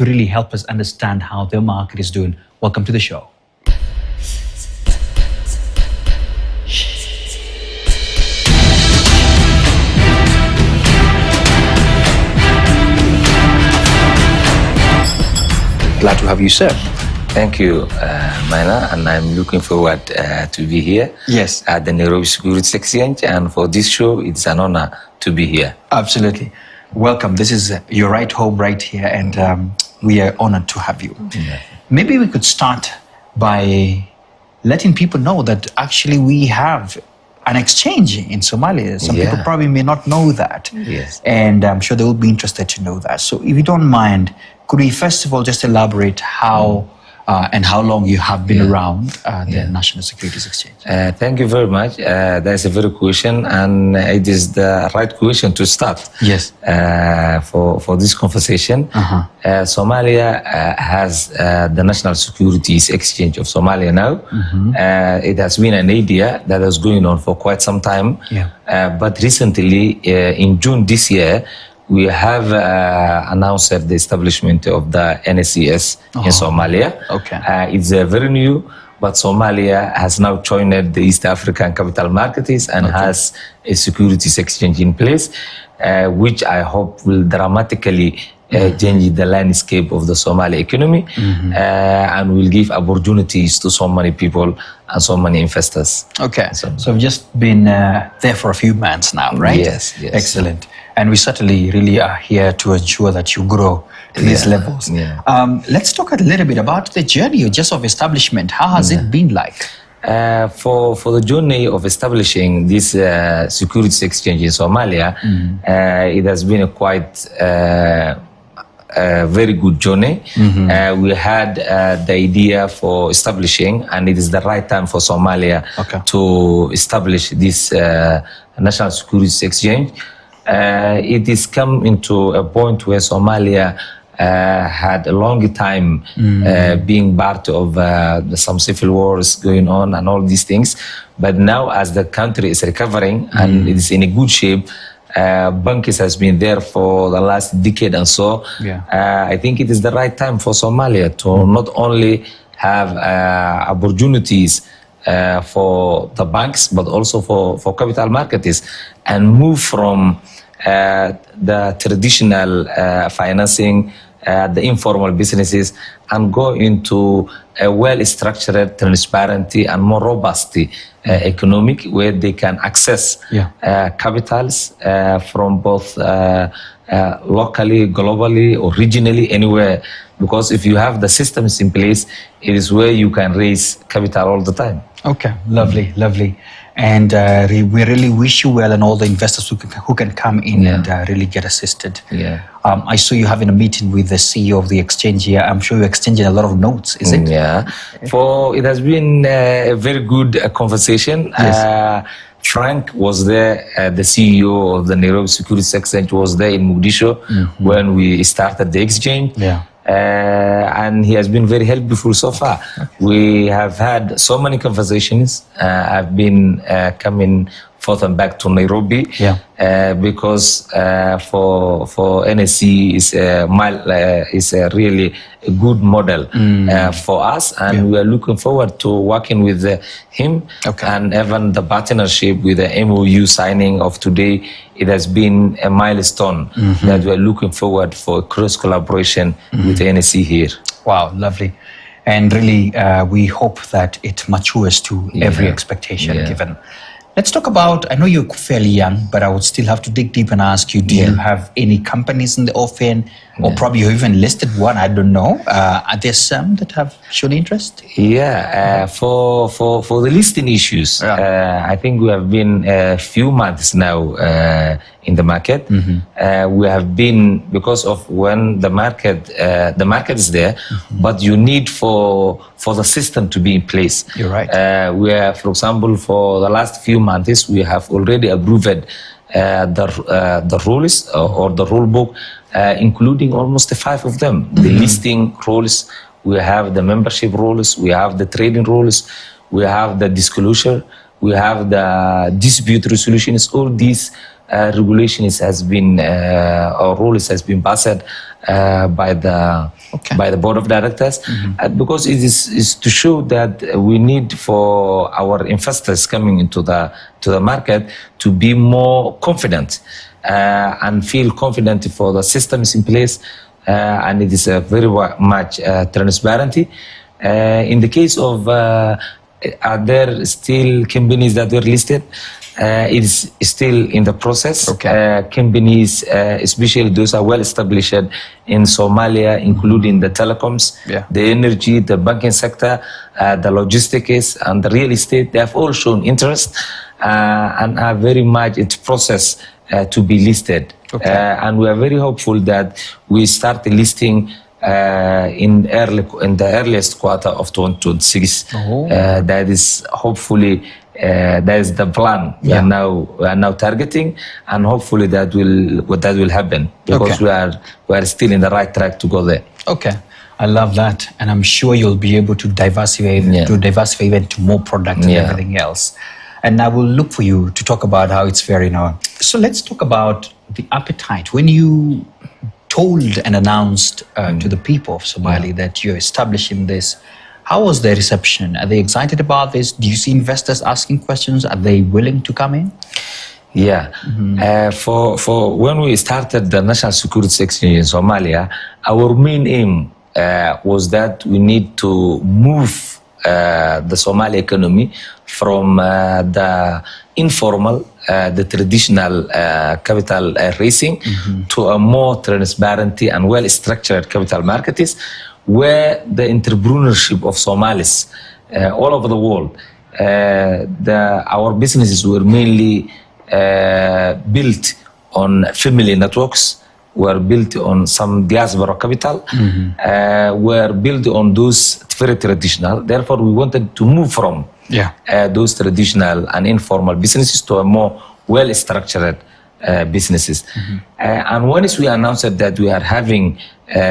to really help us understand how their market is doing. Welcome to the show. Glad to have you, sir. Thank you, Maina, and I'm looking forward to be here. Yes. At the Nairobi Securities Exchange, and for this show, it's an honor to be here. Absolutely. Welcome. This is your right home right here, and we are honored to have you. Yeah. Maybe we could start by letting people know that actually we have an exchange in Somalia. Some people probably may not know that. Yes. And I'm sure they will be interested to know that. So if you don't mind, could we first of all just elaborate how and how long you have been around the National Securities Exchange? Thank you very much. That's a very good question, and it is the right question to start. Yes. For this conversation. Somalia has the National Securities Exchange of Somalia now. It has been an idea that was going on for quite some time. But recently, in June this year, we have announced the establishment of the NSES in Somalia. Okay. It's very new, but Somalia has now joined the East African Capital Markets and has a securities exchange in place, which I hope will dramatically change the landscape of the Somali economy and will give opportunities to so many people and so many investors. Okay. So we've just been there for a few months now, right? Yes. Excellent. And we certainly really are here to ensure that you grow to these levels. Let's talk a little bit about the journey just of establishment. How has it been like? For the journey of establishing this securities exchange in Somalia, it has been a quite very good journey. We had the idea for establishing, and it is the right time for Somalia to establish this National Securities Exchange. It is come into a point where Somalia had a long time being part of some civil wars going on and all these things. But now, as the country is recovering and it is in a good shape, Bankis has been there for the last decade and so. I think it is the right time for Somalia to not only have opportunities for the banks, but also for capital markets, and move from the traditional financing, the informal businesses, and go into a well-structured, transparent, and more robust economic where they can access capitals from both locally, globally, or regionally, anywhere. Because if you have the systems in place, it is where you can raise capital all the time. Okay, lovely, lovely. And we really wish you well and all the investors who can come in and really get assisted. I saw you having a meeting with the CEO of the exchange here. I'm sure you're exchanging a lot of notes, is it? It has been a very good conversation. Frank was there, the CEO of the Nairobi Securities Exchange was there in Mogadishu when we started the exchange. And he has been very helpful so far. We have had so many conversations. I've been coming forth and back to Nairobi because for NSE is a really a good model for us, and we are looking forward to working with him and even the partnership with the MOU signing of today. It has been a milestone that we are looking forward for cross collaboration with NSE here. Wow, lovely. And really, we hope that it matures to every expectation given. Let's talk about, I know you're fairly young, but I would still have to dig deep and ask you, do you have any companies in the offing? Or probably you even listed one, I don't know. Are there some that have shown interest? For the listing issues, I think we have been a few months now in the market. We have been, because of when the market is there, but you need for the system to be in place. You're right. We are, for example, for the last few months, we have already approved the rules or the rule book, including almost 5 of them. The listing rules, we have the membership rules, we have the trading rules, we have the disclosure, we have the dispute resolutions. All these regulations has been or rules has been passed, by the board of directors, because it is to show that we need for our investors coming into the market to be more confident and feel confident for the systems in place, and it is very much transparency. In the case of are there still companies that were listed? It is still in the process. Companies, especially those are well established in Somalia, including the telecoms, the energy, the banking sector, the logistics, and the real estate. They have all shown interest and are very much in process to be listed. And we are very hopeful that we start listing in the earliest quarter of 2026. That is hopefully that is the plan we are now targeting, and hopefully that will happen, because we are still in the right track to go there. I love that, and I'm sure you'll be able to diversify even to more product and everything else. And I will look for you to talk about how it's faring now. So let's talk about the appetite. When you told and announced to the people of Somalia that you're establishing this, how was their reception? Are they excited about this? Do you see investors asking questions? Are they willing to come in? For when we started the National Securities Exchange in Somalia, our main aim was that we need to move the Somali economy from the informal, the traditional capital raising to a more transparent and well-structured capital markets, where the entrepreneurship of Somalis all over the world, our businesses were mainly built on family networks, were built on some diaspora capital, were built on those very traditional. Therefore, we wanted to move from those traditional and informal businesses to a more well-structured businesses. And once we announced that we are having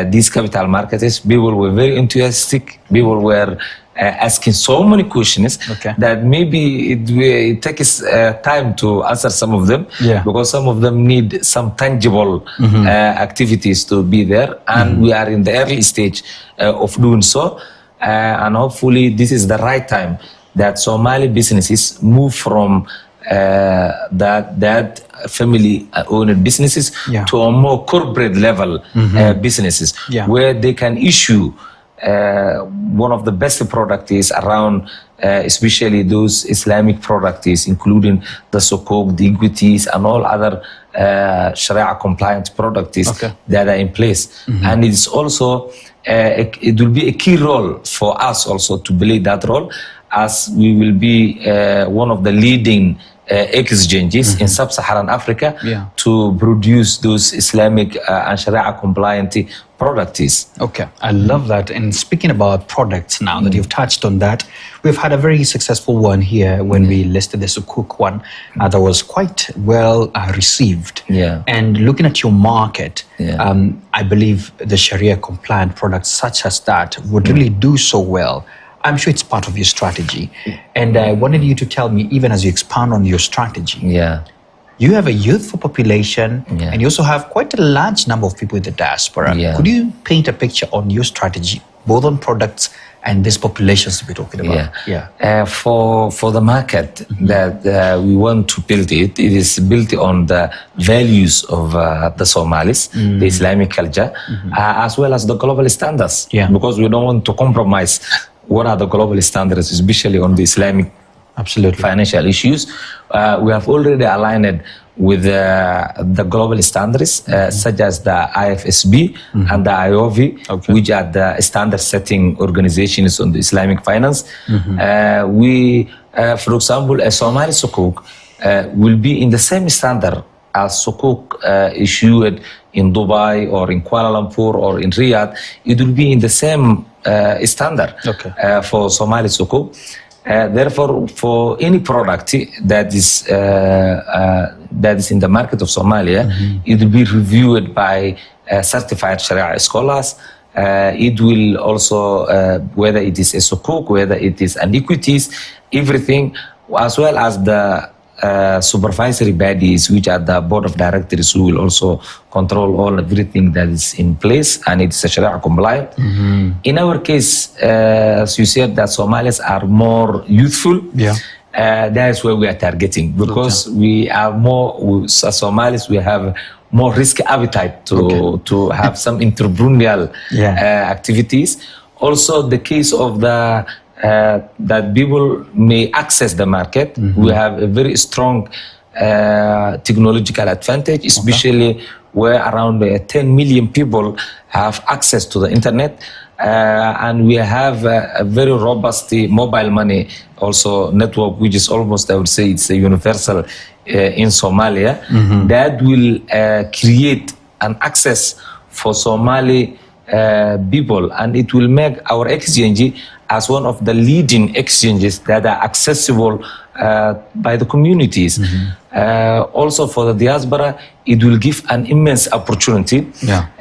these capital markets, people were very enthusiastic. People were asking so many questions that maybe it takes time to answer some of them, because some of them need some tangible activities to be there, and we are in the early stage of doing so. And hopefully this is the right time that Somali businesses move from that family-owned businesses to a more corporate level businesses, where they can issue one of the best products around, especially those Islamic products, including the sukuk, the equities, and all other Sharia-compliant products that are in place. And it's also, it will be a key role for us also to play that role, as we will be one of the leading exchanges in sub-Saharan Africa to produce those Islamic and Sharia-compliant products. I love that. And speaking about products now that you've touched on that, we've had a very successful one here when we listed the Sukuk one that was quite well received. And looking at your market, I believe the Sharia-compliant products such as that would really do so well. I'm sure it's part of your strategy. And I wanted you to tell me, even as you expand on your strategy, you have a youthful population and you also have quite a large number of people in the diaspora. Could you paint a picture on your strategy, both on products and these populations we're talking about? For the market that we want to build, it is built on the values of the Somalis, the Islamic culture, as well as the global standards, because we don't want to compromise what are the global standards, especially on the Islamic financial issues. We have already aligned with the global standards, such as the IFSB and the IOV, which are the standard-setting organizations on the Islamic finance. For example, a Somali sukuk will be in the same standard as sukuk issued in Dubai or in Kuala Lumpur or in Riyadh. It will be in the same standard for Somali sukuk. Therefore, for any product that is in the market of Somalia, it will be reviewed by certified Sharia scholars. It will also, whether it is a sukuk, whether it is an equities, everything, as well as the supervisory bodies, which are the board of directors, who will also control everything that is in place, and it's Sharia compliant. In our case, as you said, that Somalis are more youthful. That is where we are targeting, because we are more, as Somalis, we have more risk appetite to have some entrepreneurial activities. Also, the case of the that people may access the market. We have a very strong technological advantage, especially where around 10 million people have access to the internet. And we have a very robust mobile money also network, which is almost, I would say, it's a universal in Somalia, that will create an access for Somali people, and it will make our exchange as one of the leading exchanges that are accessible by the communities. Also for the diaspora, it will give an immense opportunity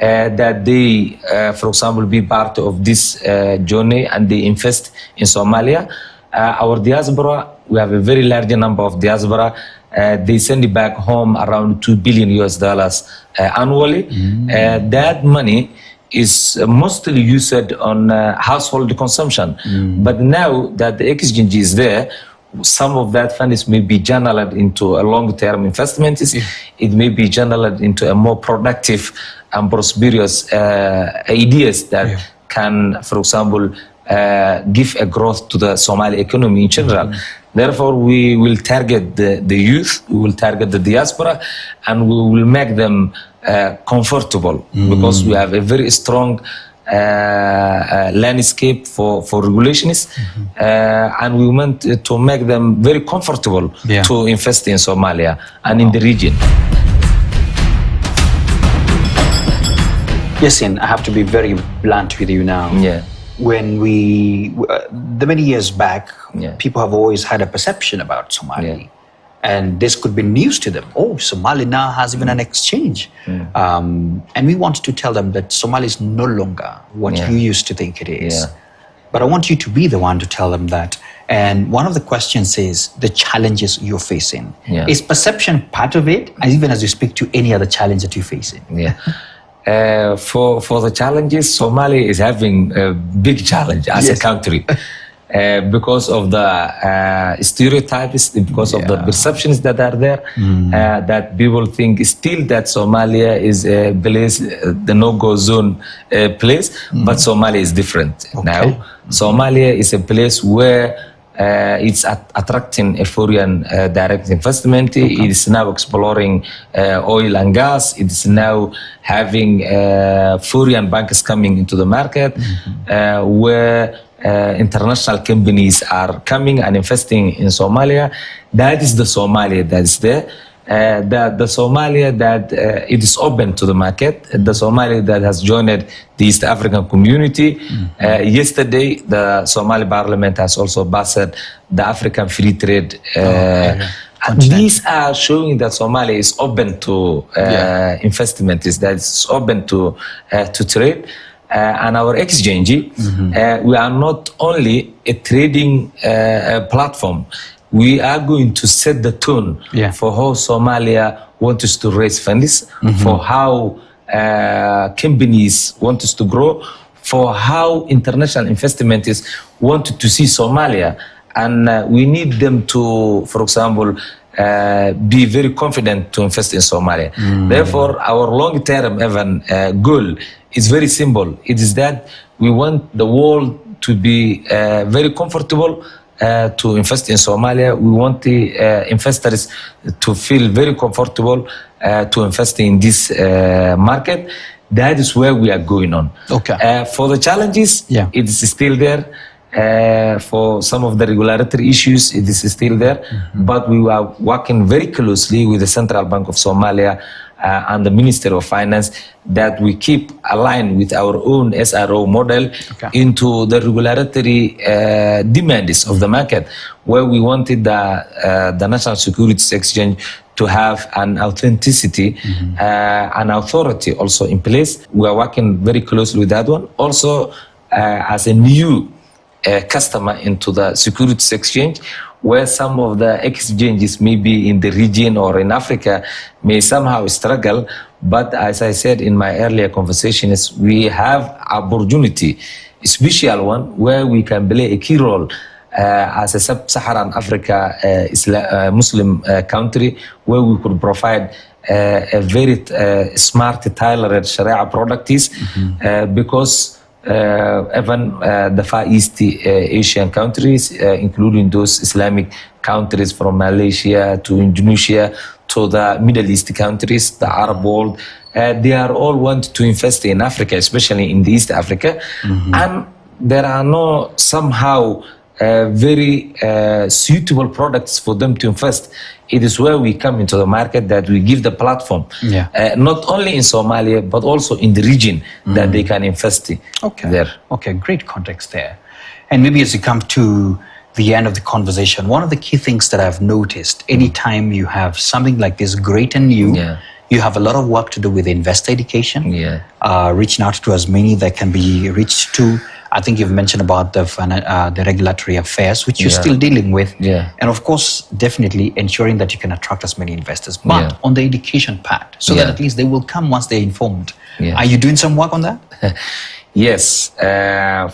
that they, for example, be part of this journey and they invest in Somalia. Our diaspora, we have a very large number of diaspora. They send it back home around $2 billion annually. That money is mostly used on household consumption. But now that the exchange is there, some of that funds may be channeled into a long-term investment. It may be channeled into a more productive and prosperous ideas that can, for example, give a growth to the Somali economy in general. Therefore, we will target the youth, we will target the diaspora, and we will make them comfortable, because we have a very strong landscape for regulations, and we want to make them very comfortable to invest in Somalia and in the region. Yasin, I have to be very blunt with you now. When the many years back, people have always had a perception about Somali. And this could be news to them. Oh, Somali now has even an exchange. And we wanted to tell them that Somali is no longer what you used to think it is. But I want you to be the one to tell them that. And one of the questions is the challenges you're facing. Is perception part of it, even as you speak to any other challenge that you're facing? For the challenges, Somalia is having a big challenge as a country. Because of the stereotypes, because of the perceptions that are there, that people think still that Somalia is a place, the no-go zone place, but Somalia is different now. Somalia is a place where it's attracting a foreign direct investment. It is now exploring oil and gas. It is now having foreign banks coming into the market, where international companies are coming and investing in Somalia. That is the Somalia that is there. The Somalia that it is open to the market, the Somalia that has joined the East African community. Yesterday, the Somali parliament has also passed the African Free Trade. These are showing that Somalia is open to investment, that is open to trade. And our exchange, we are not only a trading platform. We are going to set the tone for how Somalia wants to raise funds, for how companies want us to grow, for how international investment want to see Somalia. And we need them to, for example, be very confident to invest in Somalia. Therefore, our long-term goal is very simple. It is that we want the world to be very comfortable to invest in Somalia. We want the investors to feel very comfortable to invest in this market. That is where we are going on. For the challenges, it is still there. For some of the regulatory issues, it is still there. But we are working very closely with the Central Bank of Somalia and the Ministry of Finance, that we keep aligned with our own SRO model into the regulatory demands of the market, where we wanted the National Securities Exchange to have an authenticity, an authority also in place. We are working very closely with that one. Also, as a new customer into the Securities Exchange, where some of the exchanges maybe in the region or in Africa may somehow struggle. But as I said in my earlier conversations, we have opportunity, a special one, where we can play a key role as a sub-Saharan Africa Muslim country, where we could provide a very smart, tailored Sharia products, because even the Far East Asian countries, including those Islamic countries from Malaysia to Indonesia to the Middle East countries, the Arab world, they are all want to invest in Africa, especially in the East Africa. And there are no somehow very suitable products for them to invest. It is where we come into the market that we give the platform, not only in Somalia, but also in the region that they can invest in. There. Okay, great context there. And maybe as you come to the end of the conversation, one of the key things that I've noticed, anytime you have something like this great and new, you have a lot of work to do with investor education, reaching out to as many that can be reached to. I think you've mentioned about the regulatory affairs, which you're still dealing with. And of course, definitely ensuring that you can attract as many investors. But on the education part, so that at least they will come once they're informed. Are you doing some work on that? Yes.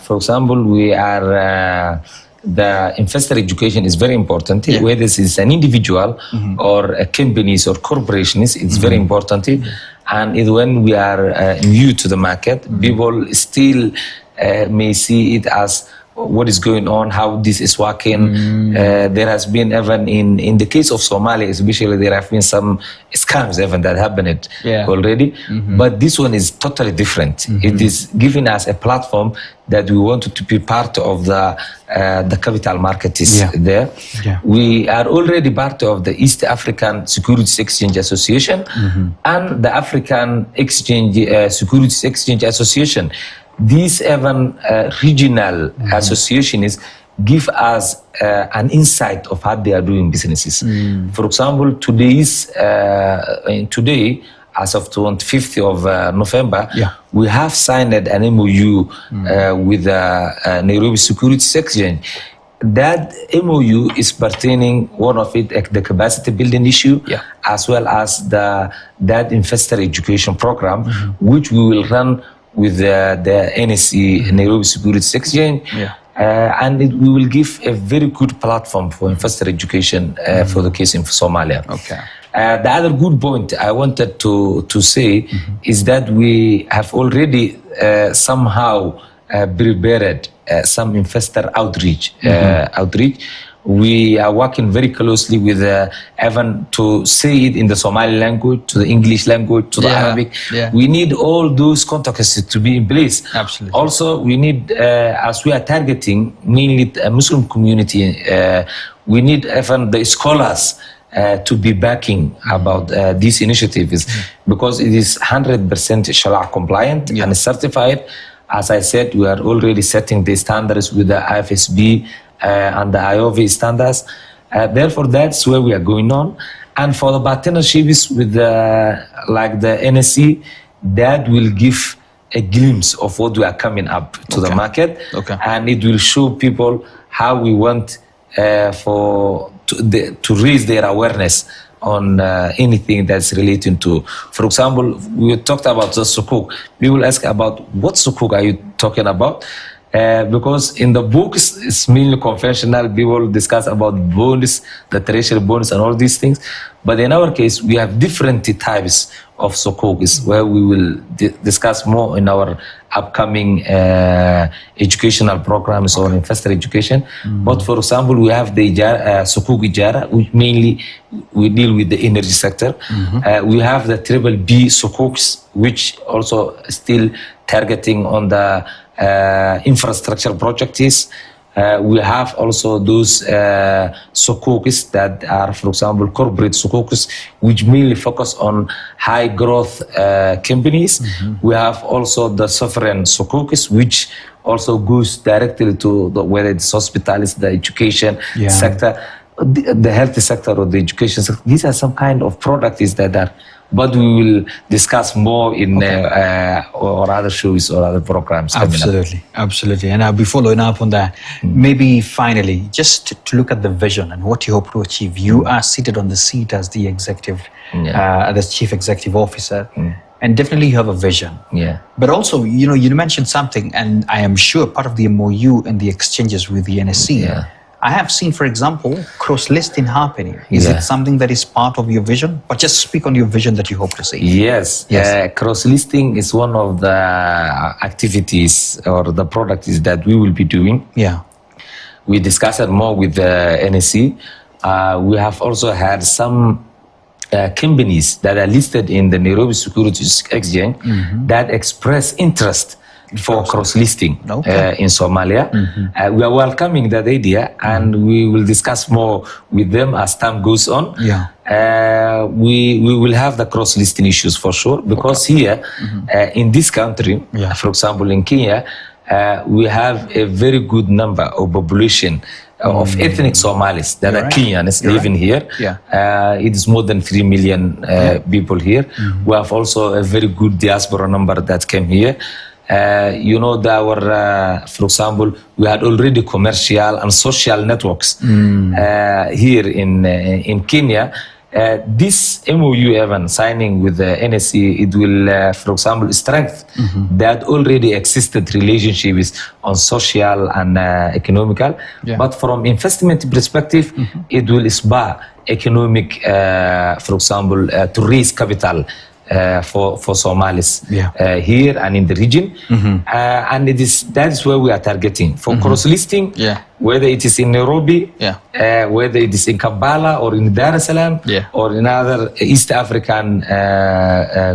For example, we are... the investor education is very important. Whether this is an individual or a companies or corporations, it's very important. And when we are new to the market, people still may see it as what is going on, how this is working. There has been, even in the case of Somalia especially, there have been some scams even that happened already. But this one is totally different. It is giving us a platform that we wanted to be part of the capital market is there. We are already part of the East African Securities Exchange Association and the African Exchange Securities Exchange Association. These even regional associations give us an insight of how they are doing businesses. For example, today, as of 25th of November, we have signed an MOU with the Nairobi Securities Exchange. That MOU is pertaining, one of it, the capacity building issue, as well as that investor education program, which we will run with the NSE, Nairobi Securities Exchange. And we will give a very good platform for investor education for the case in Somalia. The other good point I wanted to say is that we have already somehow prepared some investor outreach. We are working very closely with Evan to say it in the Somali language, to the English language, to the Arabic. We need all those contacts to be in place. Also, we need, as we are targeting mainly the Muslim community, we need even the scholars to be backing about these initiatives, because it is 100% Sharia compliant and certified. As I said, we are already setting the standards with the IFSB and the IOV standards. Therefore, that's where we are going on. And for the partnerships with the NSE, that will give a glimpse of what we are coming up to the market. And it will show people how we want to raise their awareness on anything that's relating to, for example, we talked about the sukuk. People ask about what sukuk are you talking about? Because in the books, it's mainly conventional. People discuss about bonus, the treasury bonus and all these things. But in our case, we have different types of sukuks where we will discuss more in our upcoming educational programs on investor education. But for example, we have the sukuk ijara, which mainly we deal with the energy sector. We have the triple B sukuks, which also still targeting on the infrastructure projects. We have also those sukuks that are, for example, corporate sukuks, which mainly focus on high growth companies. We have also the sovereign sukuks, which also goes directly to whether it's hospitals, the education sector, the health sector or the education sector. These are some kind of products that are but we will discuss more in or other shows or other programs. Absolutely. And I'll be following up on that. Maybe finally, just to look at the vision and what you hope to achieve. You are seated on the seat as the executive, the chief executive officer. And definitely you have a vision. But also, you mentioned something, and I am sure part of the MOU and the exchanges with the NSE. I have seen, for example, cross-listing happening. Is it something that is part of your vision? But just speak on your vision that you hope to see. Yes. Cross-listing is one of the activities or the products that we will be doing. We discussed it more with the NSE. We have also had some companies that are listed in the Nairobi Securities Exchange that express interest for cross-listing in Somalia. We are welcoming that idea, and we will discuss more with them as time goes on. We will have the cross-listing issues for sure, because here in this country, for example in Kenya, we have a very good number of population of ethnic Somalis that are Kenyans living here. It is more than 3 million people here. We have also a very good diaspora number that came here. For example, we had already commercial and social networks here in Kenya. This MOU even signing with the NSE, it will, for example, strengthen that already existed relationships on social and economical. But from investment perspective, it will spur economic, for example, to raise capital for Somalis here and in the region. And that is where we are targeting for cross-listing, whether it is in Nairobi, whether it is in Kampala or in Dar es Salaam or in other East African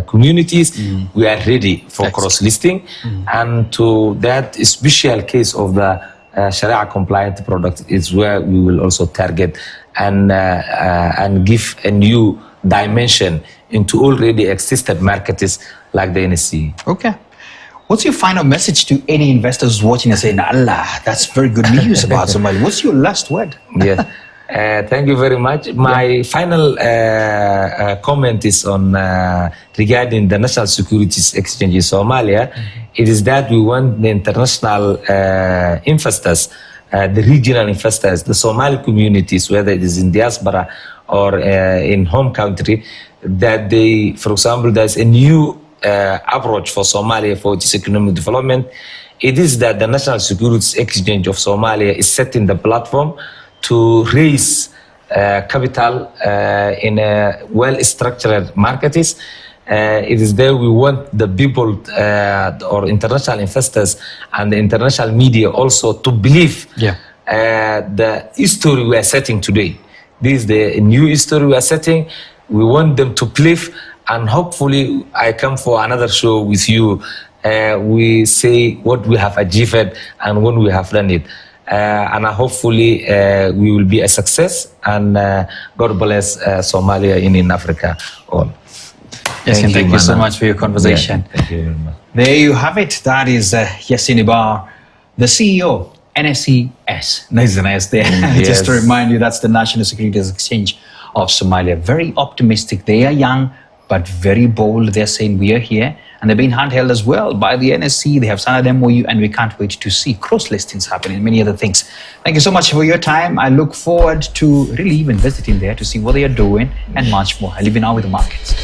communities. We are ready for cross-listing. And to that special case of the Sharia compliant product is where we will also target and give a new dimension into already existed markets like the NSE. What's your final message to any investors watching and saying, Allah, that's very good news about Somalia? What's your last word? Thank you very much. My final comment is on regarding the National Securities Exchange in Somalia. It is that we want the international investors, the regional investors, the Somali communities, whether it is in diaspora or in home country, that they, for example, there's a new approach for Somalia for its economic development. It is that the National Securities Exchange of Somalia is setting the platform to raise capital in a well-structured markets. It is there we want the people or international investors and the international media also to believe the history we are setting today. This is the new history we are setting. We want them to believe, and hopefully I come for another show with you. We say what we have achieved and when we have done it. And hopefully we will be a success, and God bless Somalia in Africa all. Yasin, thank you so much for your conversation. Thank you very much. There you have it. That is Yasin Ibar, the CEO, NSES. Nice there. Just to remind you, that's the National Securities Exchange of Somalia. Very optimistic. They are young, but very bold. They're saying we are here. And they're being handheld as well by the NSC. They have signed an MOU, and we can't wait to see cross-listings happen and many other things. Thank you so much for your time. I look forward to really even visiting there to see what they are doing and much more. I leave you now with the markets.